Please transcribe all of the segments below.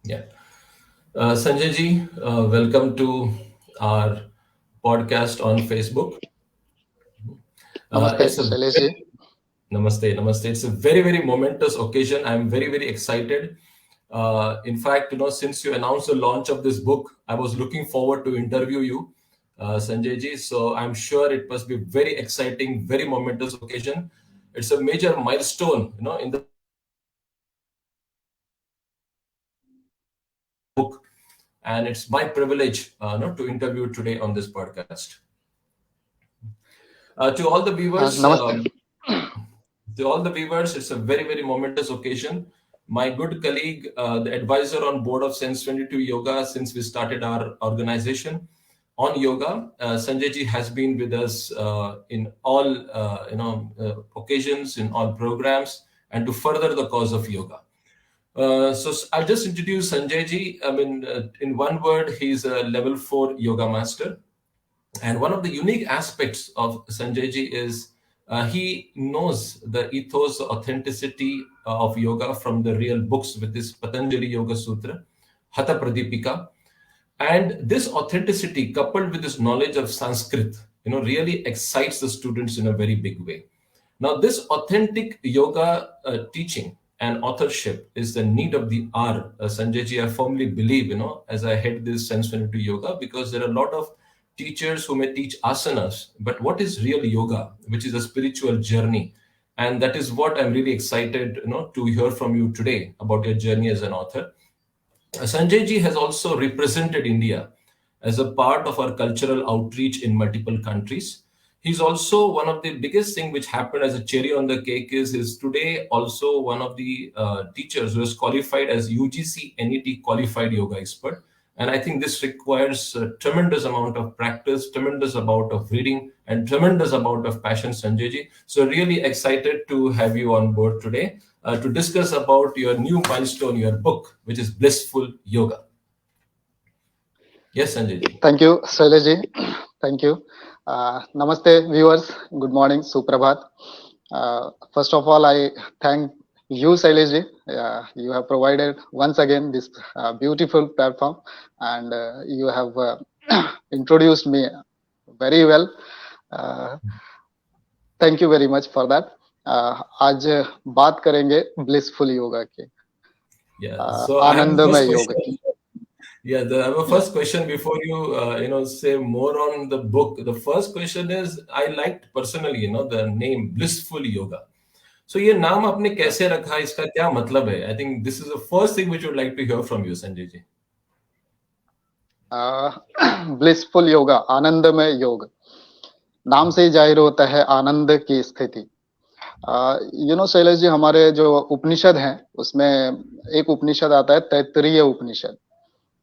Yeah. Sanjay ji, welcome to our podcast on Facebook. नमस्ते It's a Shailesh ji. very namaste, namaste. It's a very, very momentous occasion. I'm very, very excited. In fact, since you announced the launch of this book, I was looking forward to interview you, Sanjay ji. So I'm sure it must be very exciting, very momentous occasion. It's a major milestone, in the book, and it's my privilege, to interview today on this podcast. To all the viewers, नमस्ते। it's a very, very momentous occasion. My good colleague, the advisor on board of Sense 22 Yoga, since we started our organization on yoga, Sanjay ji has been with us in all occasions, in all programs, and to further the cause of yoga. So I'll just introduce Sanjay ji. I mean, in one word, he's a level 4 yoga master. And one of the unique aspects of Sanjay ji is he knows the ethos, the authenticity of yoga from the real books with this Patanjali Yoga Sutra, Hatha Pradipika. And this authenticity, coupled with this knowledge of Sanskrit, really excites the students in a very big way. Now, this authentic yoga teaching and authorship is the need of the hour. Sanjay ji, I firmly believe, as I head this Sense 22 Yoga, because there are a lot of teachers who may teach asanas, but what is real yoga, which is a spiritual journey? And that is what I'm really excited, to hear from you today about your journey as an author. Sanjay ji has also represented India as a part of our cultural outreach in multiple countries. He's also one of the biggest thing which happened as a cherry on the cake is today also one of the teachers who is qualified as UGC NET qualified yoga expert. And I think this requires a tremendous amount of practice, tremendous amount of reading, and tremendous amount of passion, Sanjay ji. So really excited to have you on board today to discuss about your new milestone, your book, which is Blissful Yoga. Yes, Sanjay ji. Thank you Shailesh ji. Thank you. नमस्ते viewers, good morning, सुप्रभात। First of all I thank you Shailesh ji. You have provided once again this beautiful platform, and you have introduced me very well. uh, thank you very much for that. आज बात करेंगे blissful yoga की, Yeah. So I have the आनंदमय first योग question. की। Yeah, I have a या first question before you, say more on the book. The first question is, I liked personally, the name Blissful Yoga. So ये नाम आपने कैसे रखा? इसका क्या मतलब है? I think this is the first thing which I would like to hear from you, Sanjay ji. Blissful yoga, आनंदमय योग, नाम से ही जाहिर होता है आनंद की स्थिति। शैलेश जी, हमारे जो उपनिषद हैं उसमें एक उपनिषद आता है तैत्तरीय उपनिषद,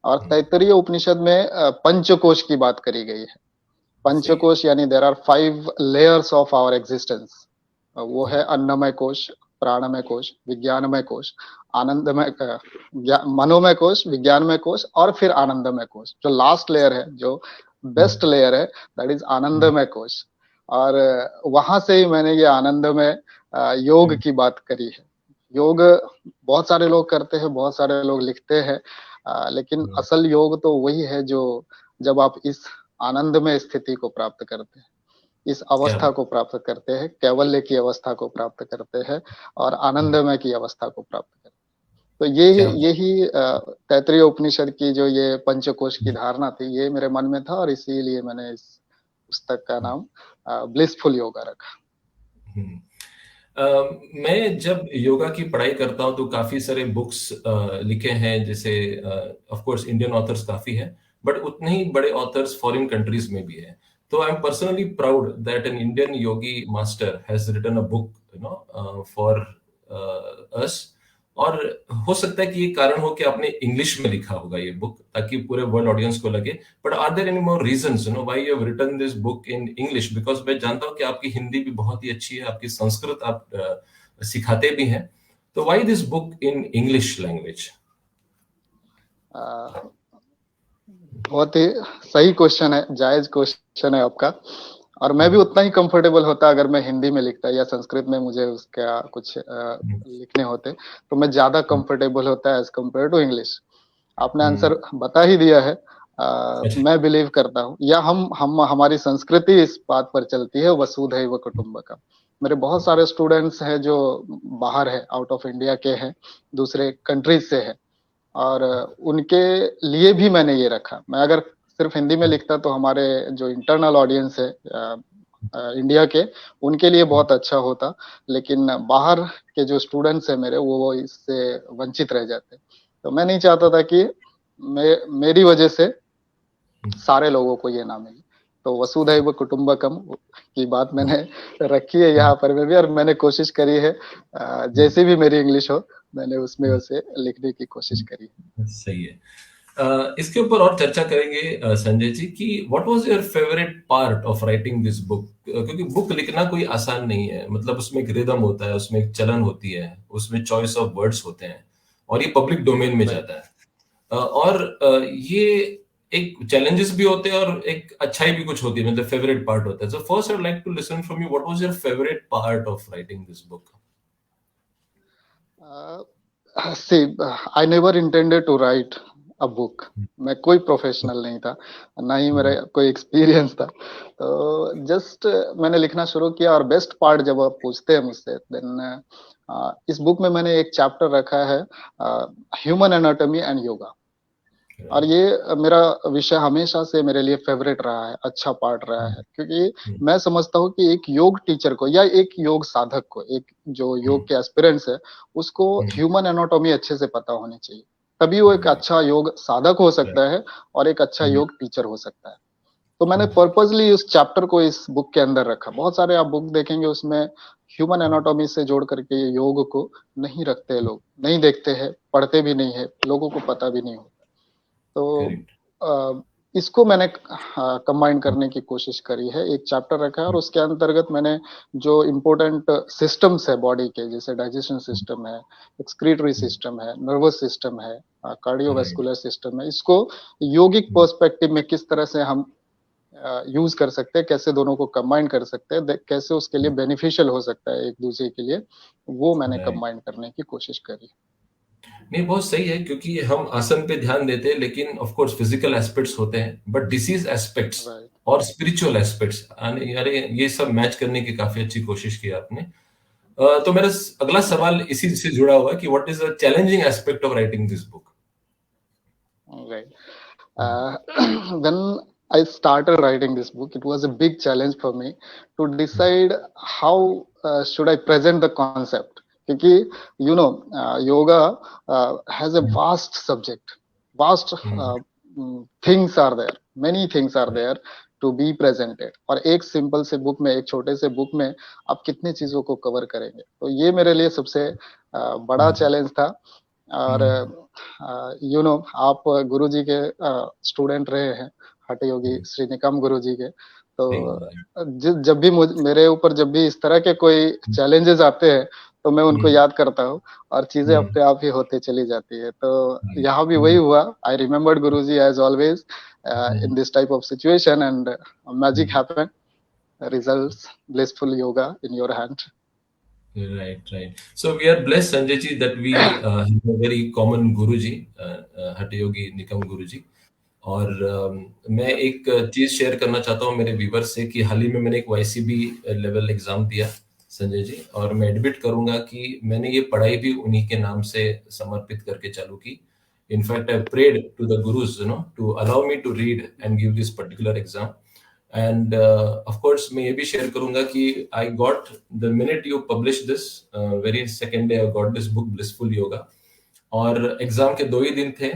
और तैत्तरीय उपनिषद में पंचकोश की बात करी गई है। सही है। पंचकोश यानी there are 5 layers of our existence. वो है अन्नमय कोश, प्राणमय कोश, विज्ञानमय कोश, आनंदमय मनोमय कोश, विज्ञानमय कोश, और फिर आनंदमय कोश। जो लास्ट लेयर है, जो बेस्ट लेयर है, दैट इज आनंदमय कोश। और वहां से ही मैंने ये आनंदमय योग की बात करी है। योग बहुत सारे लोग करते हैं, बहुत सारे लोग लिखते हैं, लेकिन असल योग तो वही है जो जब आप इस आनंदमय स्थिति को प्राप्त करते हैं, इस क्या अवस्था को प्राप्त करते हैं, कैवल्य की अवस्था को प्राप्त करते हैं, और आनंदमय की अवस्था को प्राप्त करते हैं। तो यही क्या यही तैत्तरीय उपनिषद की जो ये पंचकोश की धारणा थी, ये मेरे मन में था, और इसीलिए मैंने इस पुस्तक का नाम ब्लिसफुल योगा रखा। मैं जब योगा की पढ़ाई करता हूँ तो काफी सारे बुक्स लिखे हैं, जैसे ऑफ कोर्स इंडियन ऑथर्स काफी है, बट उतने ही बड़े ऑथर्स फॉरेन कंट्रीज में भी है। तो I am personally proud that an Indian yogi master has written a book for us. और हो सकता है कि ये कारण हो कि आपने इंग्लिश में लिखा होगा ये बुक, ताकि पूरे वर्ल्ड ऑडियंस को लगे। But are there any more reasons why you have written this book in English? Because मैं जानता हूँ कि आपकी हिंदी भी बहुत ही अच्छी है, आपकी संस्कृत आप सिखाते भी हैं। तो why this book in English language? बहुत ही सही क्वेश्चन है, जायज क्वेश्चन है आपका। और मैं भी उतना ही कंफर्टेबल होता अगर मैं हिंदी में लिखता या संस्कृत में मुझे उसका कुछ लिखने होते, तो मैं ज्यादा कंफर्टेबल होता एज कम्पेयर टू इंग्लिश। आपने आंसर बता ही दिया है। अच्छा। मैं बिलीव करता हूँ, या हम हमारी संस्कृति इस बात पर चलती है, वसुधैव कुटुंबकम। मेरे बहुत सारे स्टूडेंट्स हैं जो बाहर है, आउट ऑफ इंडिया के हैं, दूसरे कंट्रीज से है, और उनके लिए भी मैंने ये रखा। मैं अगर सिर्फ हिंदी में लिखता तो हमारे जो इंटरनल ऑडियंस है इंडिया के, उनके लिए बहुत अच्छा होता, लेकिन बाहर के जो स्टूडेंट्स हैं मेरे, वो इससे वंचित रह जाते। तो मैं नहीं चाहता था कि मेरी वजह से सारे लोगों को ये ना मिले। तो वसुधैव कुटुंबकम की बात मैंने रखी है यहाँ पर भी, और मैंने कोशिश करी है, जैसी भी मेरी इंग्लिश हो, मैंने उसमें उसे लिखने की कोशिश करी है। सही है। इसके ऊपर और चर्चा करेंगे संजय जी कि what was your favourite part of writing this book, क्योंकि बुक लिखना कोई आसान नहीं है। मतलब उसमें एक रिदम होता है, उसमें एक चलन होती है, उसमें चॉइस ऑफ वर्ड्स होते हैं, और ये पब्लिक डोमेन में राइट। जाता है। और ये एक चैलेंजेस भी होते हैं और एक अच्छाई भी कुछ होती है, मतलब फेवरेट पार्ट होता है। So first I would like to listen from you, what was your favourite part of writing this book? See, I never intended to write a book. मैं कोई प्रोफेशनल नहीं था, ना ही मेरा कोई एक्सपीरियंस था। तो जस्ट मैंने लिखना शुरू किया, और बेस्ट पार्ट जब आप पूछते हैं मुझसे, देन इस बुक में मैंने एक चैप्टर रखा है, ह्यूमन एनाटॉमी एंड योगा। और ये मेरा विषय हमेशा से मेरे लिए फेवरेट रहा है, अच्छा पार्ट रहा है, क्योंकि मैं समझता हूँ कि एक योग टीचर को, या एक योग साधक को, एक जो योग के एस्पिरेंट्स है, उसको ह्यूमन एनाटॉमी अच्छे से पता होनी चाहिए। तभी वो एक अच्छा योग साधक हो सकता है, और एक अच्छा योग टीचर हो सकता है। तो मैंने पर्पजली उस चैप्टर को इस बुक के अंदर रखा। बहुत सारे आप बुक देखेंगे, उसमें ह्यूमन एनाटॉमी से जोड़ करके योग को नहीं रखते, लोग नहीं देखते हैं, पढ़ते भी नहीं है, लोगों को पता भी नहीं होता। तो करेक्ट। इसको मैंने कंबाइन करने की कोशिश करी है, एक चैप्टर रखा है, और उसके अंतर्गत मैंने जो इम्पोर्टेंट सिस्टम्स है बॉडी के, जैसे डाइजेशन सिस्टम है, एक्सक्रीटरी सिस्टम है, नर्वस सिस्टम है, राइट। कार्डियोवास्कुलर सिस्टम है, इसको योगिक पर्सपेक्टिव में किस तरह से हम यूज कर सकते हैं, कैसे दोनों को कंबाइन कर सकते हैं, कैसे उसके लिए बेनिफिशियल हो सकता है एक दूसरे के लिए, वो मैंने राइट। कंबाइन करने की कोशिश करी। नहीं, बहुत सही है, क्योंकि हम आसन पे ध्यान देते हैं, लेकिन ऑफ कोर्स फिजिकल एस्पेक्ट्स होते हैं, बट डिसीज एस्पेक्ट्स राइट। और स्पिरिचुअल एस्पेक्ट्स, अरे ये सब मैच करने की काफी अच्छी कोशिश की आपने। तो मेरा अगला सवाल इसी से जुड़ा हुआ है कि what is the challenging aspect of writing this book? Right. When I started writing this book, it was a big challenge for me to decide how should I present the concept. क्योंकि yoga has a vast subject, vast things are there, many things are there to be presented, और एक simple से book में, एक छोटे से book में आप कितनी चीजों को कवर करेंगे। तो ये मेरे लिए सबसे बड़ा चैलेंज था। और आप गुरुजी के स्टूडेंट रहे हैं, हठ योगी श्री निकम गुरुजी के। तो जब भी मेरे ऊपर जब भी इस तरह के कोई चैलेंजेस आते हैं, तो मैं उनको याद करता हूँ, और चीजें अपने आप ही होते चली जाती है। तो यहाँ भी वही हुआ। I remembered guruji as always in this type of situation, and magic happened, results, blissful yoga in your hand. Right, right. So we are blessed, Sanjay ji, that we have a very common Guruji, Hatha Yogi Nikam Guruji. और मैं एक चीज share करना चाहता हूँ मेरे viewers से कि हाल ही में मैंने एक YCB लेवल एग्जाम दिया संजय जी, और मैं एडमिट करूंगा कि मैंने ये पढ़ाई भी उन्हीं के नाम से समर्पित करके चालू की। In fact I prayed to the gurus to allow me to read and give this particular exam. And of course मैं ये भी शेयर करूंगा कि I got the minute you publish this very second day I got this book blissful yoga, और exam के 2 ही दिन थे।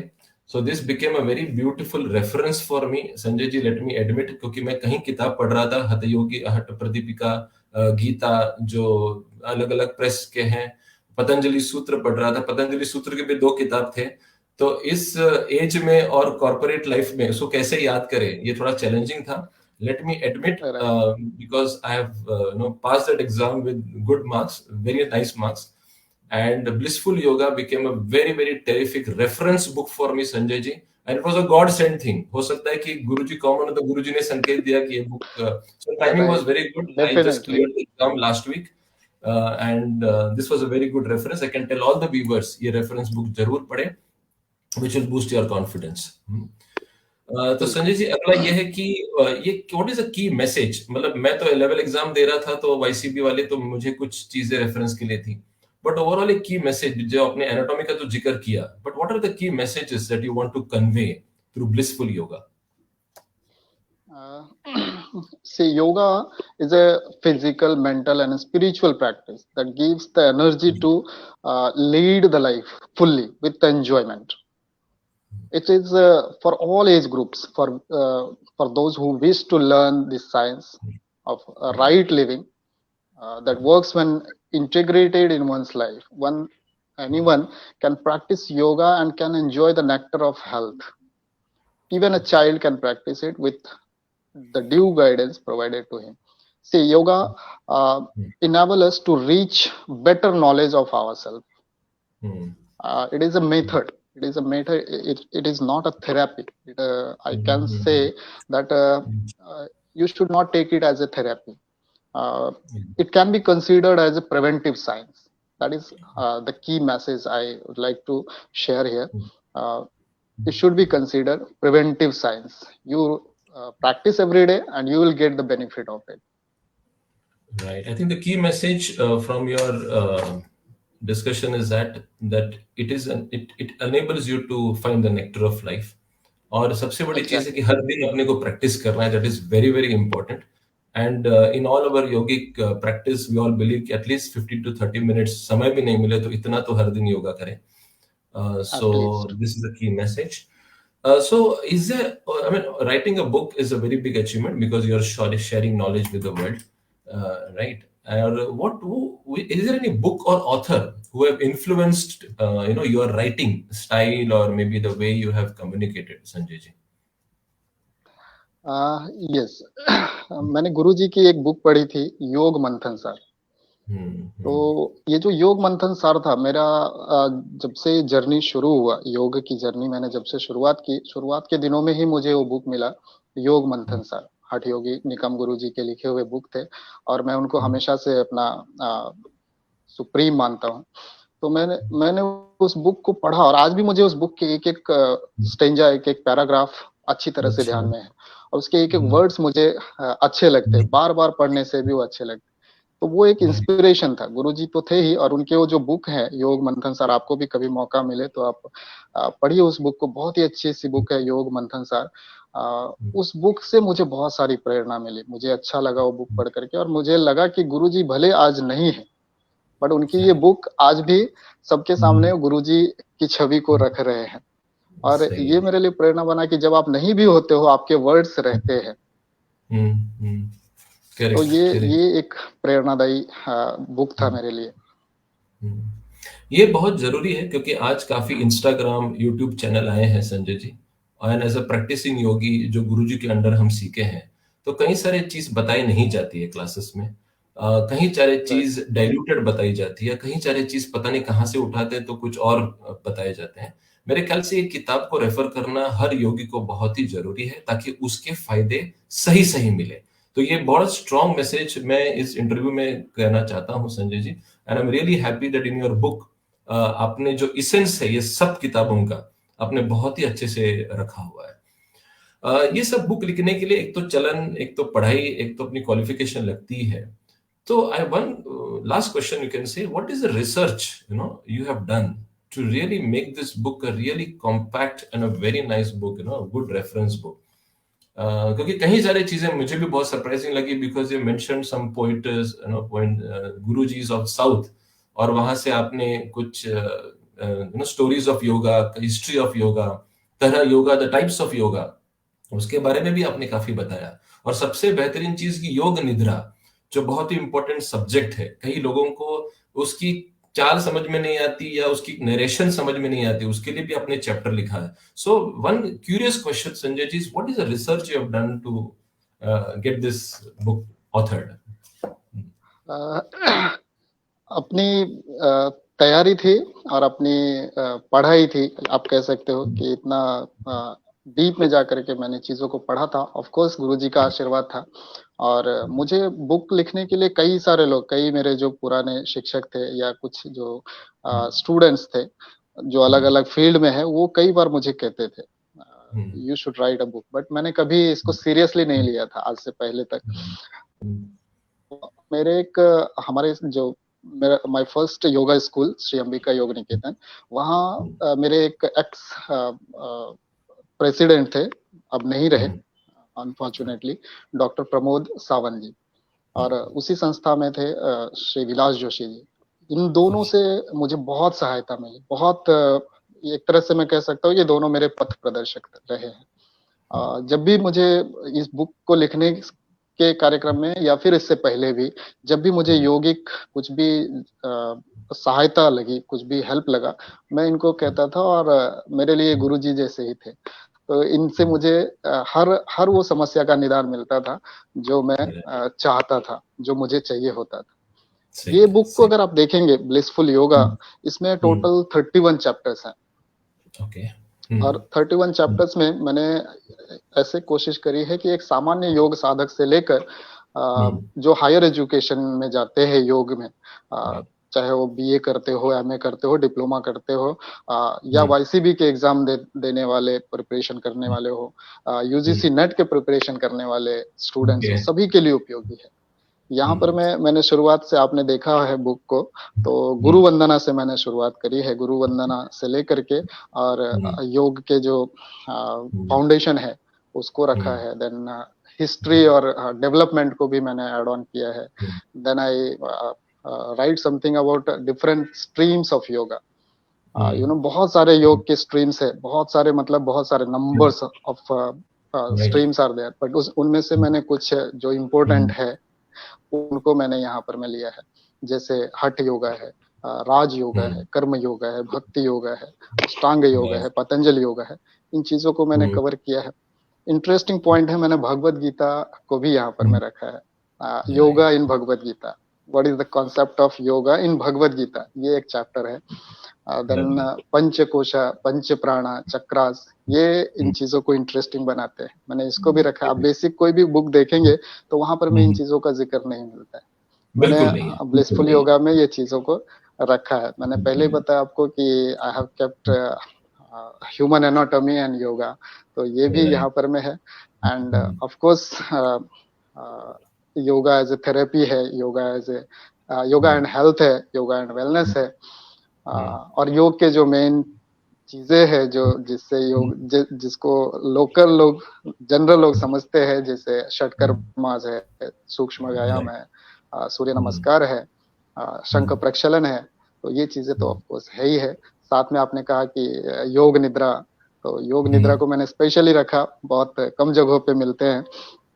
So this became a very beautiful reference for me Sanjay ji, let me admit, क्योंकि मैं कहीं किताब पढ़ रहा था, हठ योगी, हठ प्रदीपिका, गीता, जो अलग अलग प्रेस के हैं, पतंजलि सूत्र पढ़ रहा था, पतंजलि सूत्र के भी 2 किताब थे। तो इस एज में और कॉर्पोरेट लाइफ में इसको कैसे याद करें, ये थोड़ा चैलेंजिंग था। Let me admit, Right. because I have passed that exam with good marks, very nice marks, and Blissful Yoga became a very very terrific reference book for me, Sanjay ji, and it was a God sent thing. हो सकता है कि गुरुजी common है तो गुरुजी ने संकेत दिया कि ये book, so timing was Right. very good. I just Definitely. cleared the exam last week, and this was a very good reference. I can tell all the viewers ये reference book जरूर पढ़े। which will boost your confidence. तो संजय जी, अगला ये है कि ये what is a की मैसेज, मतलब मैं तो लेवल एग्जाम दे रहा था तो वाईसीबी वाले तो मुझे कुछ चीजें रेफरेंस के लिए थी, बट ओवरऑल एक की मैसेज जो आपने एनाटॉमी का तो जिक्र किया, but what are the key messages that you want to convey through blissful yoga? Uh, See, yoga is a physical, mental, and spiritual practice that gives the energy to lead the life fully with the enjoyment. It is for all age groups, for those who wish to learn the science of right living that works when integrated in one's life. Anyone can practice yoga and can enjoy the nectar of health. Even a child can practice it with the due guidance provided to him. See, yoga enable us to reach better knowledge of ourselves. It is a method. It is a method. It is not a therapy. I can say that you should not take it as a therapy. It can be considered as a preventive science. That is the key message I would like to share here. It should be considered preventive science. You practice every day and you will get the benefit of it. Right. I think the key message from your discussion is that it enables you to find the nectar of life. और सबसे बड़ी चीज है कि हर दिन अपने को practice करना है. That is very very important. And in all our yogic practice, we all believe कि at least 15 to 30 minutes समय भी नहीं मिले तो इतना तो हर दिन योगा करें. So this is the key message. So is there, I mean, writing a book is a very big achievement because you're sharing knowledge with the world, right? Is there any book or author who have influenced, your writing style or maybe the way you have communicated, Sanjay ji? Yes. मैंने गुरुजी की एक book पढ़ी थी, योग मंथन सार. तो ये जो योग मंथन सार था, मेरा जब से जर्नी शुरू हुआ, योग की जर्नी मैंने जब से शुरुआत के दिनों में ही मुझे वो बुक मिला, योग मंथन सार. हठ योगी निकम गुरुजी के लिखे हुए बुक थे और मैं उनको हमेशा से अपना सुप्रीम मानता हूँ. तो मैंने उस बुक को पढ़ा और आज भी मुझे उस बुक के एक एक स्टेंजा, एक एक पैराग्राफ अच्छी तरह से ध्यान में है और उसके एक एक वर्ड्स मुझे अच्छे लगते, बार बार पढ़ने से भी वो अच्छे लगते. तो वो एक इंस्पिरेशन था. गुरुजी तो थे ही और उनके वो जो बुक है योग मंथन सार, आपको भी कभी मौका मिले तो आप पढ़िए उस बुक को. बहुत ही अच्छी सी बुक है योग मंथन सार. उस बुक से मुझे बहुत सारी प्रेरणा मिली. मुझे अच्छा लगा वो बुक पढ़ करके और मुझे लगा कि गुरुजी भले आज नहीं है बट उनकी ये बुक आज भी सबके सामने गुरुजी की छवि को रख रहे हैं और ये मेरे लिए प्रेरणा बना कि जब आप नहीं भी होते हो आपके वर्ड्स रहते हैं. तो ये एक प्रेरणादायी बुक था मेरे लिए. ये बहुत जरूरी है क्योंकि आज काफी इंस्टाग्राम, यूट्यूब चैनल आए हैं संजय जी, और एज अ प्रैक्टिसिंग योगी जो गुरुजी के अंडर हम सीखे हैं तो कई सारे चीज बताई नहीं जाती है क्लासेस में. कहीं सारे चीज डाइल्यूटेड बताई जाती है, कहीं सारे चीज पता नहीं कहाँ से उठाते हैं तो कुछ और बताए जाते हैं. मेरे ख्याल से एक किताब को रेफर करना हर योगी को बहुत ही जरूरी है ताकि उसके फायदे सही सही मिले. तो ये बहुत स्ट्रॉन्ग मैसेज मैं इस इंटरव्यू में कहना चाहता हूँ Sanjay ji. And I am really happy that in your book आपने जो इसेंस है ये सब किताबों का आपने बहुत ही अच्छे से रखा हुआ है. ये सब बुक लिखने के लिए एक तो चलन, एक तो पढ़ाई, एक तो अपनी क्वालिफिकेशन लगती है. So one last question you can say, what is the research you have done to really make this book a really compact and a very nice book, a good reference book? क्योंकि कहीं सारी चीजें मुझे भी बहुत surprising लगी because you mentioned some pointers, gurujis of south, और वहां से आपने कुछ stories of yoga, history of yoga, तरह yoga, the types of yoga, उसके बारे में भी आपने काफी बताया. और सबसे बेहतरीन चीज की योग निद्रा जो बहुत ही इंपॉर्टेंट सब्जेक्ट है, कई लोगों को उसकी चाल समझ में नहीं आती या उसकी नरेशन समझ में नहीं आती, उसके लिए भी आपने चैप्टर लिखा है. So one curious question Sanjay ji, what is the research you have done to get this book authored? अपनी तैयारी थी और अपनी पढ़ाई थी, आप कह सकते हो कि इतना डीप में जाकर के मैंने चीजों को पढ़ा था. ऑफ कोर्स गुरुजी का आशीर्वाद था और मुझे बुक लिखने के लिए कई सारे लोग, कई मेरे जो पुराने शिक्षक थे या कुछ जो स्टूडेंट्स थे, जो अलग अलग फील्ड में है, वो कई बार मुझे कहते थे hmm, you should write a book, but मैंने कभी इसको सीरियसली नहीं लिया था आज से पहले तक। हम्म, हम्म, मेरे एक हमारे जो मेरा my first yoga school Shri Ambika योग निकेतन, वहाँ मेरे एक एक्स प्रेसिडेंट थे, अब नहीं रहे हम्म, अनफॉर्चुनेटली, डॉक्टर प्रमोद सावंत जी। और हम्म, उसी संस्था में थे श्री विलास जोशी जी। इन दोनों अच्छा, से मुझे बहुत सहायता मिली, बहुत एक तरह से मैं कह सकता हूँ ये दोनों मेरे पथ प्रदर्शक रहे हैं। जब भी मुझे इस बुक को लिखने के कार्यक्रम में या फिर इससे पहले भी, जब भी मुझे हम्म, यौगिक कुछ भी सहायता लगी, कुछ भी हेल्प लगा, मैं इनको कहता था, और मेरे लिए गुरुजी जैसे ही थे। तो इनसे हम्म, मुझे हर हर वो समस्या का निदान मिलता था जो मैं चाहता था, जो मुझे चाहिए होता था। सही ये है, बुक को सही। अगर आप देखेंगे, ब्लिसफुल योगा, हम्म, इसमें हम्म, टोटल 31 चैप्टर्स हैं। ओके। और 31 चैप्टर्स में मैंने ऐसे कोशिश करी है कि एक सामान्य योग साधक से लेकर हम्म, जो हायर एजुकेशन में जाते हैं योग में, राइट, चाहे वो बीए करते हो, एमए करते हो, डिप्लोमा करते हो, या हम्म, वाईसीबी के एग्जाम देने वाले, प्रिपरेशन करने वाले हो, यूजीसी हम्म, नेट के प्रिपरेशन करने वाले स्टूडेंट्स ओके, हो, सभी के लिए उपयोगी है। यहाँ पर हम्म, मैंने शुरुआत से, आपने देखा है बुक को, तो गुरु हम्म, वंदना से मैंने शुरुआत करी है, गुरु वंदना से लेकर के, और हम्म, योग के जो हम्म, फाउंडेशन है उसको रखा हम्म, है। देन हिस्ट्री और डेवलपमेंट को भी मैंने ऐड ऑन किया है। Hmm, then I write something about different streams of yoga. Hmm, बहुत सारे योग के स्ट्रीम्स है, बहुत सारे, मतलब बहुत सारे hmm, numbers of right, streams are there, but उस उनमें से मैंने कुछ जो इम्पोर्टेंट हम्म, है उनको मैंने यहाँ पर मैं लिया है। जैसे हठ योगा है, राज योगा है, हम्म, कर्म योगा है, भक्ति योगा है, अष्टांग योगा राइट, है, पतंजलि योगा है। इन चीजों को मैंने हम्म, कवर किया है। इंटरेस्टिंग पॉइंट है, मैंने भगवत गीता को भी यहाँ पर मैं हम्म, रखा है। Right, yoga in Bhagavad Gita, what is the concept of yoga in Bhagavad Gita, ये एक चैप्टर है। देन राइट, पंच कोशा, पंच प्राणा, चक्रास, ये इन हम्म, चीजों को इंटरेस्टिंग बनाते हैं, मैंने इसको भी रखा है। आप बेसिक कोई भी बुक देखेंगे तो वहां पर में इन हम्म, चीजों का जिक्र नहीं मिलता है। मैंने बिल्कुल नहीं है, बिल्कुल ब्लिसफुल नहीं है। योगा में ये चीजों को रखा है। मैंने पहले ही हम्म, बताया आपको कि I have kept human anatomy and yoga, तो ये भी राइट, यहाँ पर में है। And hmm, of course yoga as a therapy है, yoga as a yoga hmm, and health है, योगा एंड वेलनेस है। हम्म, और योग के जो मेन चीजें हैं, जो जिससे योग जिसको लोकल लोग, जनरल लोग समझते हैं, जैसे षटकर्मास है, सूक्ष्म व्यायाम राइट, है, सूर्य हम्म, नमस्कार है, शंख हम्म, प्रक्षालन है, तो ये चीजें तो हम्म, ऑफ कोर्स है ही है। साथ में आपने कहा कि योग निद्रा, तो योग निद्रा हम्म, को मैंने स्पेशली रखा, बहुत कम जगहों पे मिलते हैं,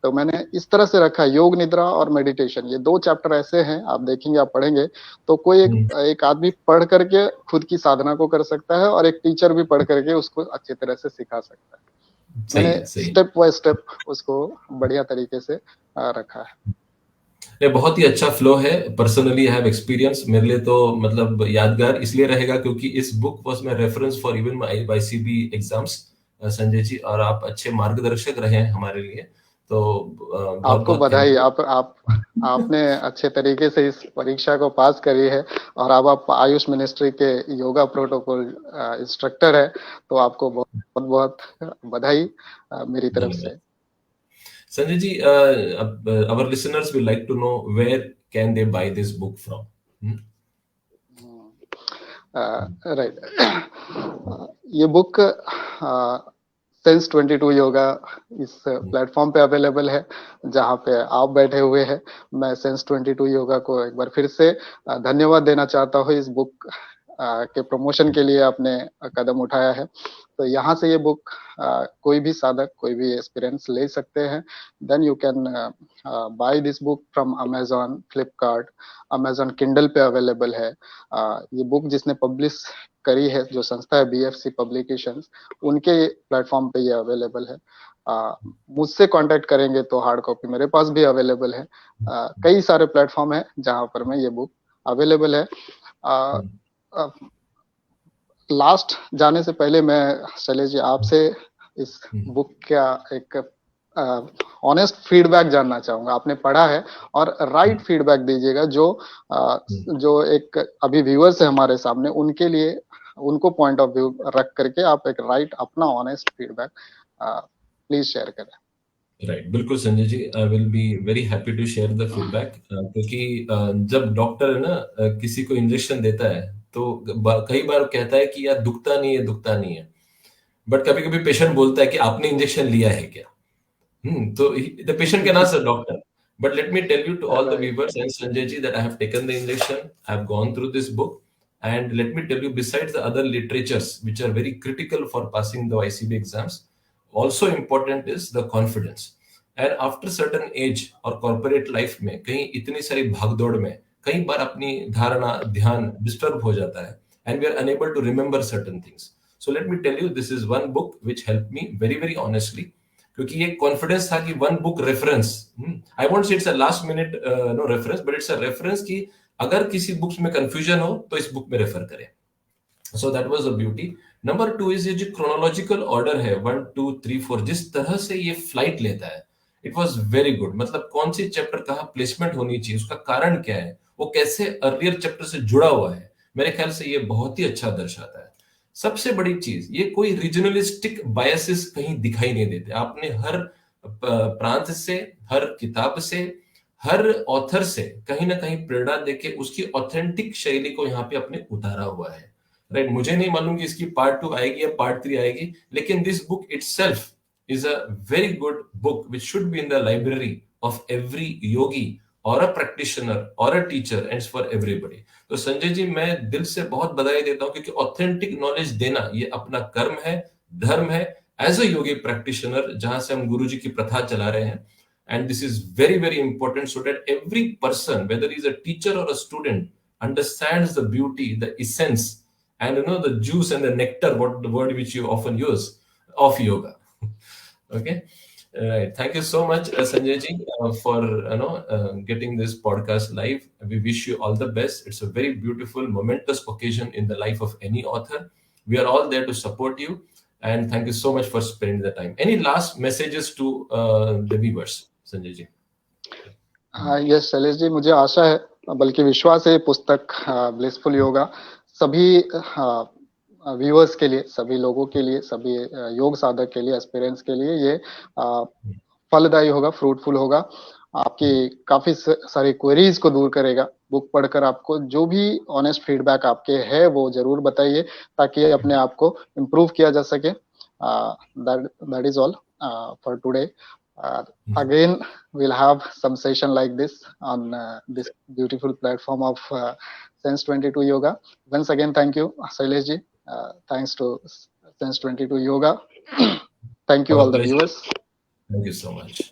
तो मैंने इस तरह से रखा। योग निद्रा और मेडिटेशन, ये दो चैप्टर ऐसे हैं, आप देखेंगे, आप पढ़ेंगे तो कोई एक हम्म, एक आदमी पढ़ करके खुद की साधना को कर सकता है, और एक टीचर भी पढ़ करके उसको अच्छी तरह से सिखा सकता है। सही मैंने है, सही है। स्टेप बाय स्टेप उसको बढ़िया तरीके से रखा है। ये बहुत ही अच्छा फ्लो है। पर्सनली आई हैव एक्सपीरियंस, मेरे लिए तो मतलब यादगार इसलिए रहेगा क्योंकि इस book was my reference for even my YCB exams, Sanjay ji, और आप अच्छे मार्गदर्शक रहे हैं हमारे लिए, तो बहुत आपको बहुत थैंक बधाई, यू। आप आपने अच्छे तरीके से इस परीक्षा को पास करी है, और अब आप आयुष मिनिस्ट्री के योगा प्रोटोकॉल इंस्ट्रक्टर है, तो आपको बहुत बहुत बधाई मेरी तरफ धन्यवाद से। Sanjay ji. Our listeners will like to know where can they buy this book from. Right. ये बुक सेंस 22 योगा इस प्लेटफॉर्म पे अवेलेबल है, जहाँ पे आप बैठे हुए हैं। मैं सेंस 22 योगा को एक बार फिर से धन्यवाद देना चाहता हूँ, इस बुक के प्रमोशन के लिए आपने कदम उठाया है। तो यहाँ से ये बुक कोई भी साधक, कोई भी एक्सपीरियंस ले सकते हैं। Then you can buy this book from Amazon, Flipkart, Amazon Kindle पे अवेलेबल है। ये बुक जिसने पब्लिश करी है, जो संस्था है बीएफसी पब्लिकेशंस, उनके प्लेटफॉर्म पे ये अवेलेबल है। मुझसे कांटेक्ट करेंगे तो हार्ड कॉपी मेरे पास भी अवेलेबल है। कई सारे प्लेटफॉर्म है जहां पर में ये बुक अवेलेबल है। लास्ट जाने से पहले मैं, शैलेश जी, आपसे इस बुक का एक ऑनेस्ट फीडबैक जानना चाहूंगा। आपने पढ़ा है, और राइट फीडबैक दीजिएगा, जो जो एक अभी व्यूअर्स है हमारे सामने, उनके लिए उनको पॉइंट ऑफ व्यू रख करके आप एक राइट अपना ऑनेस्ट फीडबैक प्लीज शेयर करें। राइट, बिल्कुल Sanjay ji, I will be very happy to share the feedback, क्योंकि जब डॉक्टर है ना किसी को इंजेक्शन देता है तो कई बार कहता है कि यार दुखता नहीं है, दुखता नहीं है, बट कभी कभी पेशेंट बोलता है कि आपने इंजेक्शन लिया है क्या? So the patient can ask the doctor. But let me tell you to all the Right. viewers and Sanjay ji that I have taken the injection. I have gone through this book. And let me tell you, besides the other literatures, which are very critical for passing the ICB exams, also important is the confidence. And after certain age और corporate life में कहीं इतनी सारी भागदौड़ में कई बार अपनी धारणा ध्यान डिस्टर्ब हो जाता है and we are unable to remember certain things. So let me tell you, this is one book which helped me very, very honestly. क्योंकि ये कॉन्फिडेंस था कि one book reference, I won't say it's a last minute no reference, but it's a reference कि अगर किसी books में confusion हो तो इस बुक में रेफर करें. So that was the beauty. Number 2 is ये जो क्रोनोलॉजिकल ऑर्डर है 1 2 3 4 जिस तरह से ये फ्लाइट लेता है, इट वाज वेरी गुड. मतलब कौन सी चैप्टर कहाँ प्लेसमेंट होनी चाहिए, उसका कारण क्या है, वो कैसे अर्लियर चैप्टर से जुड़ा हुआ है, मेरे ख्याल से ये बहुत ही अच्छा दर्शाता है. सबसे बड़ी चीज, ये कोई रीजनलिस्टिक बायसेस कहीं दिखाई नहीं देते. आपने हर प्रांत से, हर किताब से, हर ऑथर से कहीं ना कहीं प्रेरणा देके उसकी ऑथेंटिक शैली को यहाँ पे अपने उतारा हुआ है. राइट, मुझे नहीं मालूम कि इसकी पार्ट 2 आएगी या पार्ट 3 आएगी, लेकिन this book itself is a very good book which should be in the library of every yogi or a practitioner or a teacher, and it's for everybody. तो संजय जी मैं दिल से बहुत बधाई देता हूँ, क्योंकि ऑथेंटिक नॉलेज देना ये अपना कर्म है, धर्म है, एज अ योगी प्रैक्टिशनर, जहां से हम गुरु जी की प्रथा चला रहे हैं. And this is very, very important so that every person, whether he's a teacher or a student, understands the beauty, the essence, and the juice and the nectar, what the word which you often use, of yoga. Okay. Right. Thank you so much, Sanjay ji, for getting this podcast live. We wish you all the best. It's a very beautiful, momentous occasion in the life of any author. We are all there to support you, and thank you so much for spending the time. Any last messages to the viewers, Sanjay ji? Yes Shailesh ji, मुझे आशा है, बल्कि विश्वास है, पुस्तक blissful yoga सभी viewers के लिए, सभी लोगों के लिए, सभी योग साधक के लिए, एस्पिरेंट्स के लिए ये फलदायी होगा, फ्रूटफुल होगा. आपकी काफी सारी क्वेरीज को दूर करेगा. बुक पढ़कर आपको जो भी ऑनेस्ट फीडबैक आपके है वो जरूर बताइए, ताकि अपने आप को इम्प्रूव किया जा सके. That is all for today. Again, we'll have some session like this on this beautiful platform of Sense 22 Yoga. Once again, thank you, Shailesh ji. Thanks to Sense 22 Yoga. Thank you, all the viewers. Thank you so much.